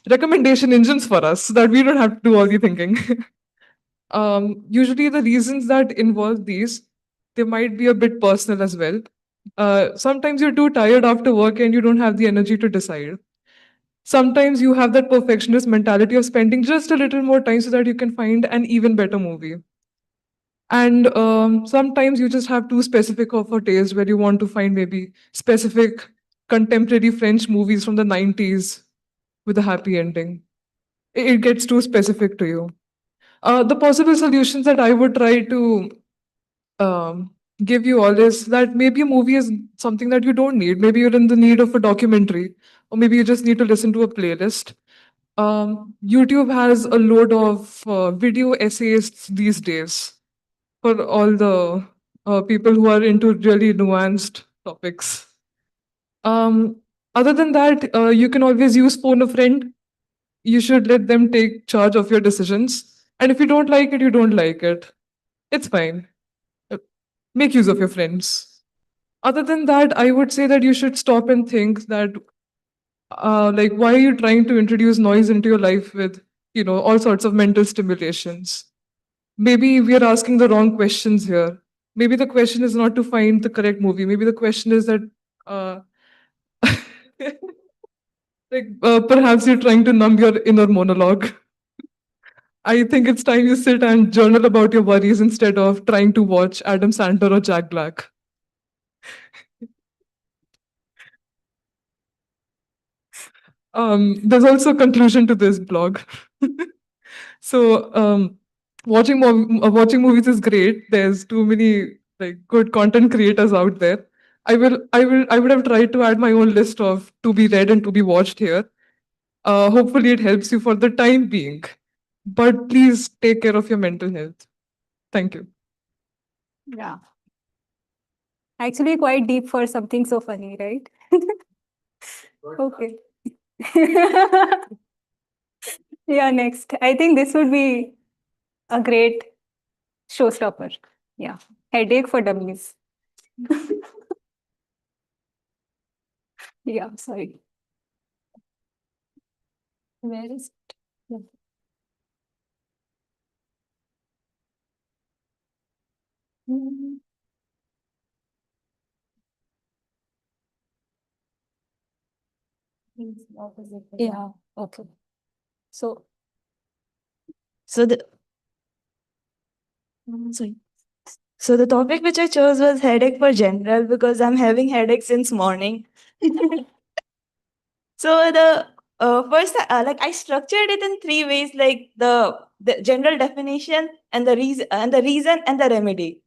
recommendation engines for us so that we don't have to do all the thinking. Usually, the reasons that involve these, they might be a bit personal as well. Sometimes you're too tired after work and you don't have the energy to decide. Sometimes you have that perfectionist mentality of spending just a little more time so that you can find an even better movie. And sometimes you just have too specific of a taste where you want to find maybe specific contemporary French movies from the 90s with a happy ending. It gets too specific to you. The possible solutions that I would try to um, give you all is that maybe a movie is something that you don't need. Maybe you're in the need of a documentary, or maybe you just need to listen to a playlist. YouTube has a load of video essayists these days for all the people who are into really nuanced topics. Um, Other than that, you can always use phone a friend. You should let them take charge of your decisions. And if you don't like it, you don't like it. It's fine. Uh, Make use of your friends. Other than that, I would say that you should stop and think that, like, why are you trying to introduce noise into your life with, all sorts of mental stimulations? Maybe we are asking the wrong questions here. Maybe the question is not to find the correct movie. Maybe the question is that, uh, like, perhaps you're trying to numb your inner monologue. I think it's time you sit and journal about your worries instead of trying to watch Adam Sandler or Jack Black. There's also a conclusion to this blog. So, watching movies is great. There's too many like good content creators out there. I would have tried to add my own list of to be read and to be watched here. Hopefully, it helps you for the time being. But please take care of your mental health. Thank you. Yeah. Actually, quite deep for something so funny, right? Okay. Yeah, next. I think this would be a great showstopper. Yeah. Headache for dummies. Yeah, sorry. Where is it? Yeah. Mm, Yeah, okay. So, So the sorry. So the topic which I chose was headache for general because I'm having headache since morning. So the first, like I structured it in three ways, like the general definition and the reason and the remedy.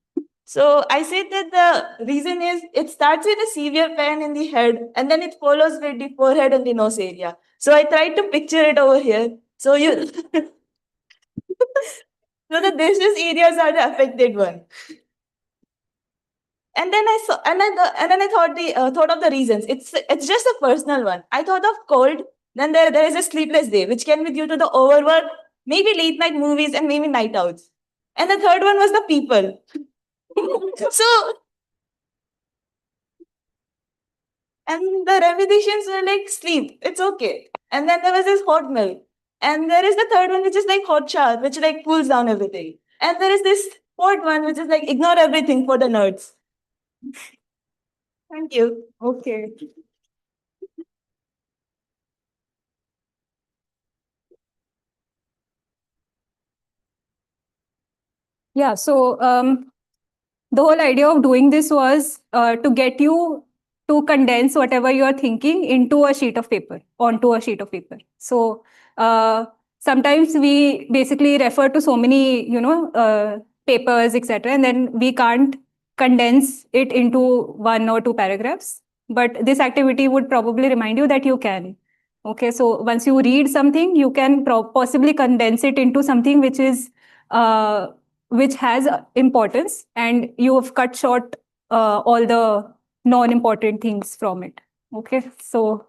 So I said that the reason is it starts with a severe pain in the head and then it follows with the forehead and the nose area. So I tried to picture it over here. So you, so the these areas are the affected one. And then I saw, and then I thought thought of the reasons. It's just a personal one. I thought of cold. Then there is a sleepless day, which can be due to the overwork, maybe late night movies, and maybe night outs. And the third one was the people. So And the remediations were like sleep, it's okay. And then there was this hot milk. And there is the third one, which is like hot shower, which like cools down everything. And there is this fourth one, which is like ignore everything for the nerds. Thank you. Okay. Yeah, so the whole idea of doing this was to get you to condense whatever you're thinking into a sheet of paper, onto a sheet of paper. So sometimes we basically refer to so many, papers, etc., and then we can't condense it into 1 or 2 paragraphs. But this activity would probably remind you that you can. Okay, so once you read something, you can possibly condense it into something which has importance, and you have cut short all the non-important things from it. Okay, so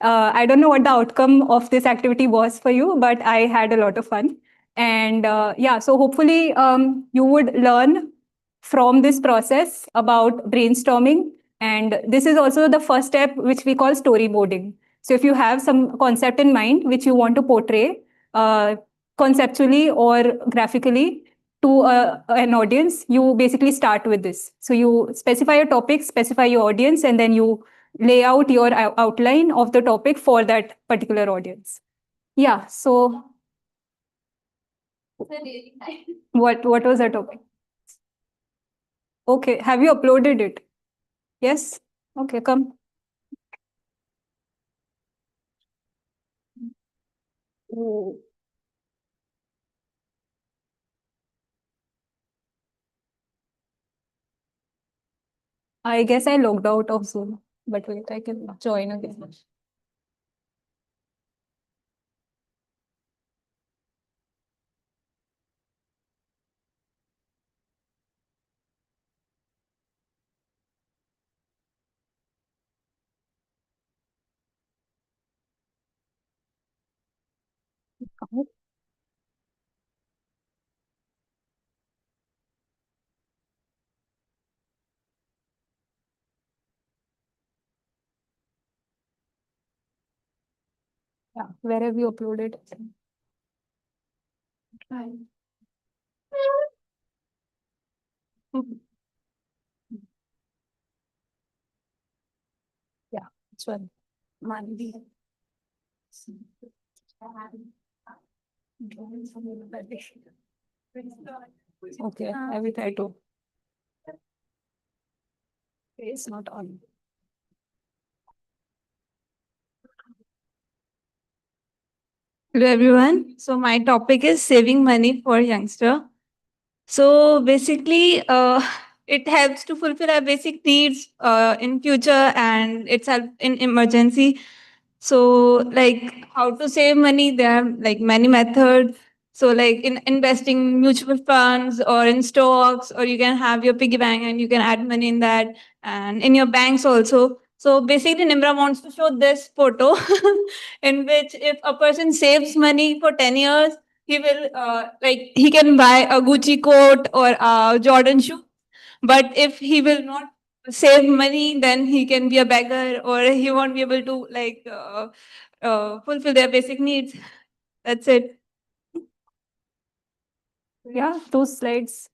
I don't know what the outcome of this activity was for you, but I had a lot of fun. And yeah, so hopefully you would learn from this process about brainstorming. And this is also the first step, which we call storyboarding. So if you have some concept in mind which you want to portray conceptually or graphically to an audience, you basically start with this. So you specify a topic, specify your audience, and then you lay out your outline of the topic for that particular audience. Yeah, so what was the topic? Okay, have you uploaded it? Yes? Okay, come. Oh. I guess I logged out of Zoom, but wait, I can join again. Yeah, where have you uploaded? Yeah, it's one. Anandi. Okay, I will try to. It's not on. Hello everyone. So my topic is saving money for youngster. So basically, it helps to fulfill our basic needs in future, and it's help in emergency. So like how to save money, there are like many methods. So like in investing mutual funds or in stocks, or you can have your piggy bank and you can add money in that, and in your banks also. So basically Nimra wants to show this photo in which if a person saves money for 10 years, he will like he can buy a Gucci coat or a Jordan shoe. But if he will not save money, then he can be a beggar, or he won't be able to like fulfill their basic needs. That's it. Yeah, those slides.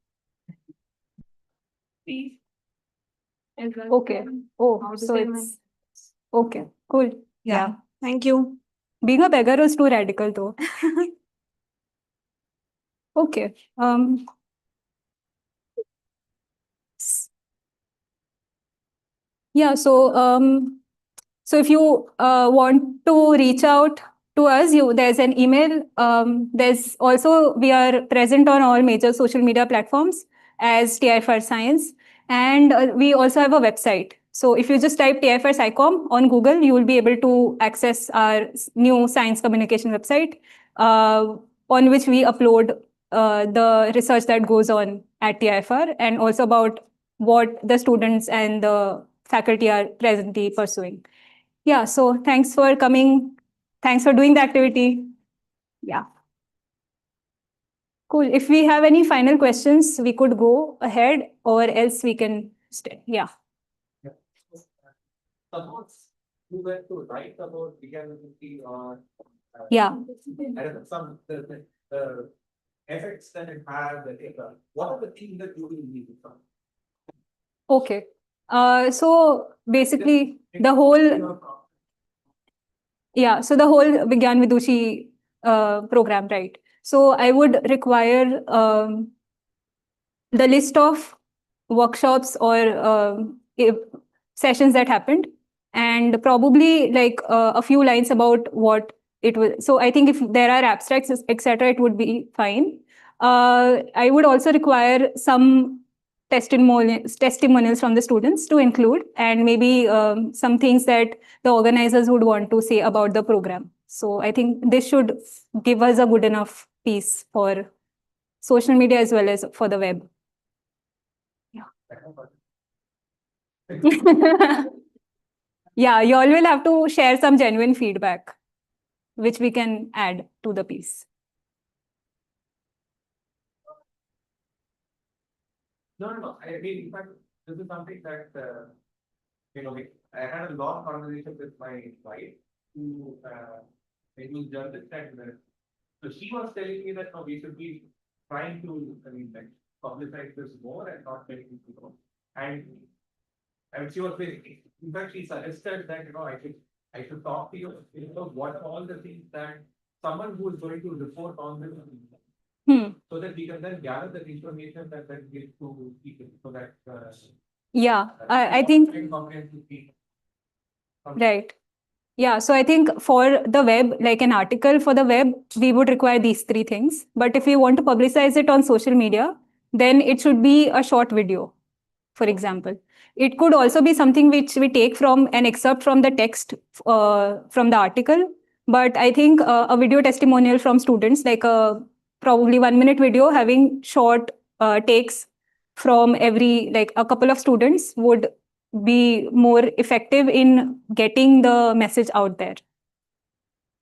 Please. Okay. Oh, so it's okay. Cool. Yeah. Thank you. Being a beggar is too radical, though. Okay. Yeah. So if you want to reach out to us, there's an email. There's also, we are present on all major social media platforms as TIFR Science, and we also have a website. So if you just type TIFR SciComm on Google, you will be able to access our new science communication website, on which we upload the research that goes on at TIFR, and also about what the students and the faculty are presently pursuing. Yeah, so thanks for coming. Thanks for doing the activity. Yeah. Cool. If we have any final questions, we could go ahead, or else we can stay. Yeah. Suppose you were to write about veganism or Yeah. I don't know, some the effects that it has, what are the things that you will need from? Okay. So basically, the whole so the whole Vigyan Vidushi program, right? So I would require the list of workshops or sessions that happened, and probably like a few lines about what it was. So I think if there are abstracts, etc., it would be fine. I would also require some testimonials from the students to include, and maybe some things that the organizers would want to say about the program. So I think this should give us a good enough piece for social media as well as for the web. Yeah, you all will have to share some genuine feedback, which we can add to the piece. No. I mean, in fact, this is something that, I had a long conversation with my wife, who is journalist, and so she was telling me that no, we should be trying to, publicize this more and not let people know. And she was basically, in fact, she suggested that, I should talk to you, what are all the things that someone who is going to report on this, so that we can then gather that information that then give to people, so that I think right. Yeah, so I think for the web, like an article for the web, we would require these three things. But if we want to publicize it on social media, then it should be a short video, for example. It could also be something which we take from an excerpt from the text from the article. But I think a video testimonial from students, like a probably 1 minute video having short takes from every, like a couple of students, would be more effective in getting the message out there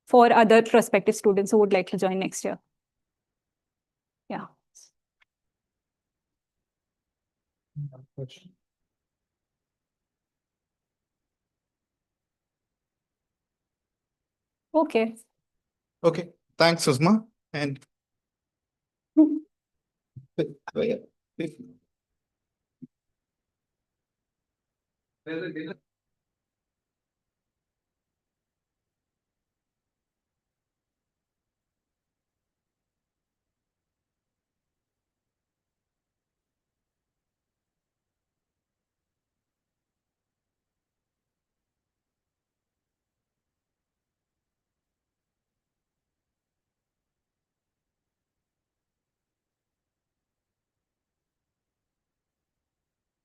for other prospective students who would like to join next year. Yeah. Okay. Okay, thanks, Uzma. And there's a